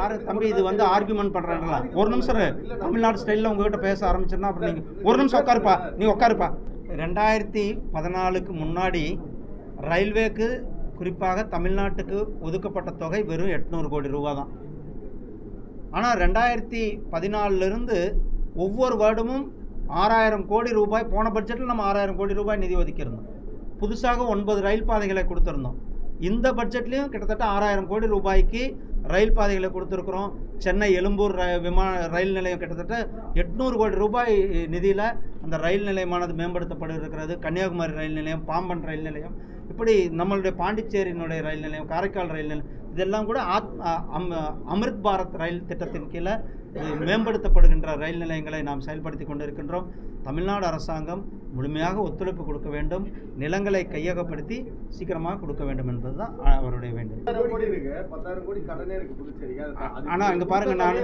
பாரு தம்பி, இது வந்து ஆர்குமெண்ட் பண்ணுறாங்களா? ஒரு நிமிஷம் தமிழ்நாடு ஸ்டைலில் உங்ககிட்ட பேச ஆரம்பிச்சிருந்தா அப்புறம் நீங்கள் ஒரு நிமிஷம் உட்காருப்பா, நீ உட்காருப்பா. 2014க்கு முன்னாடி ரயில்வேக்கு குறிப்பாக தமிழ்நாட்டுக்கு ஒதுக்கப்பட்ட தொகை வெறும் 800 கோடி ரூபா தான். ஆனால் 2014லிருந்து ஒவ்வொரு வருடமும் 6000 கோடி ரூபாய், போன பட்ஜெட்டில் நம்ம 6000 கோடி ரூபாய் நிதி ஒதுக்கியிருந்தோம். புதுசாக 9 ரயில் பாதைகளை கொடுத்துருந்தோம். இந்த பட்ஜெட்லேயும் கிட்டத்தட்ட 6000 கோடி ரூபாய்க்கு ரயில் பாதைகளை கொடுத்துருக்குறோம். சென்னை எழும்பூர் ரயில் நிலையம் கிட்டத்தட்ட 800 கோடி ரூபாய் நிதியில் அந்த ரயில் நிலையமானது மேம்படுத்தப்பட இருக்கிறது. கன்னியாகுமரி ரயில் நிலையம், பாம்பன் ரயில் நிலையம், இப்படி நம்மளுடைய பாண்டிச்சேரியினுடைய ரயில் நிலையம், காரைக்கால் ரயில் நிலையம், இதெல்லாம் கூட அமிர்த் பாரத் ரயில் திட்டத்தின் கீழே மேம்படுத்தப்படுகின்ற ரயில் நிலையங்களை நாம் செயல்படுத்தி கொண்டிருக்கின்றோம். தமிழ்நாடு அரசாங்கம் முழுமையாக ஒத்துழைப்பு கொடுக்க வேண்டும், நிலங்களை கையகப்படுத்தி சீக்கிரமாக கொடுக்க வேண்டும் என்பதுதான் அவருடைய வேண்டும். ஆனால் இங்கே பாருங்க, நான்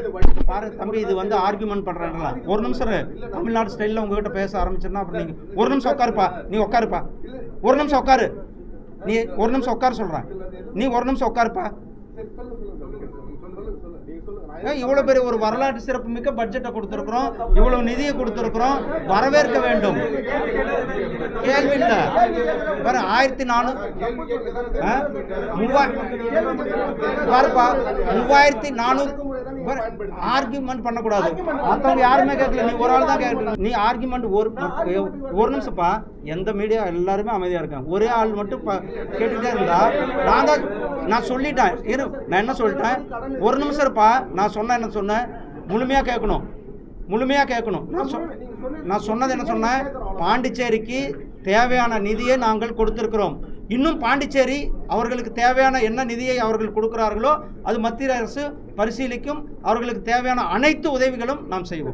பாருங்க தம்பி, இது வந்து ஆர்குமெண்ட் பண்ணுறாங்களா? ஒரு நிமிஷம் தமிழ்நாடு ஸ்டைலில் உங்ககிட்ட பேச ஆரம்பிச்சிருந்தா அப்புறம் நீங்கள் ஒரு நிமிஷம் உட்காருப்பா, நீ உட்காருப்பா, ஒரு நிமிஷம் உட்காரு, நீ ஒரு நிமிஷம் உட்கார சொல்கிறேன், நீ ஒரு நிமிஷம் உட்காருப்பா. இவ்வளோ பெரிய ஒரு வரலாற்று சிறப்பு மிக்க பட்ஜெட்டை கொடுத்துருக்குறோம், இவ்வளவு நிதியை கொடுத்துருக்குறோம், வரவேற்க வேண்டும். கேள்வி இல்லை. வேற 1400 ஆர்கியூமெண்ட் பண்ணக்கூடாது. மற்றவங்க யாருமே கேட்கல, நீ ஒரு ஆள் தான் கேட்கல. நீ ஆர்கியூமெண்ட் ஒரு நிமிஷம்ப்பா. எந்த மீடியா எல்லாருமே அமைதியாக இருக்காங்க, ஒரே ஆள் மட்டும் கேட்டுக்கிட்டே இருந்தா நான் சொல்லிட்டேன். நான் என்ன சொல்லிட்டேன்? ஒரு நிமிஷம் இருப்பா. நான் சொன்னேன், என்ன சொன்னேன்? முழுமையாக கேட்கணும், முழுமையாக கேட்கணும். நான் சொன்னது என்ன சொன்னேன்? பாண்டிச்சேரிக்கு தேவையான நிதியை நாங்கள் கொடுத்திருக்கிறோம். இன்னும் பாண்டிச்சேரி அவர்களுக்கு தேவையான என்ன நிதியை அவர்கள் கொடுக்கிறார்களோ அது மத்திய அரசு பரிசீலிக்கும். அவர்களுக்கு தேவையான அனைத்து உதவிகளும் நாம் செய்வோம்.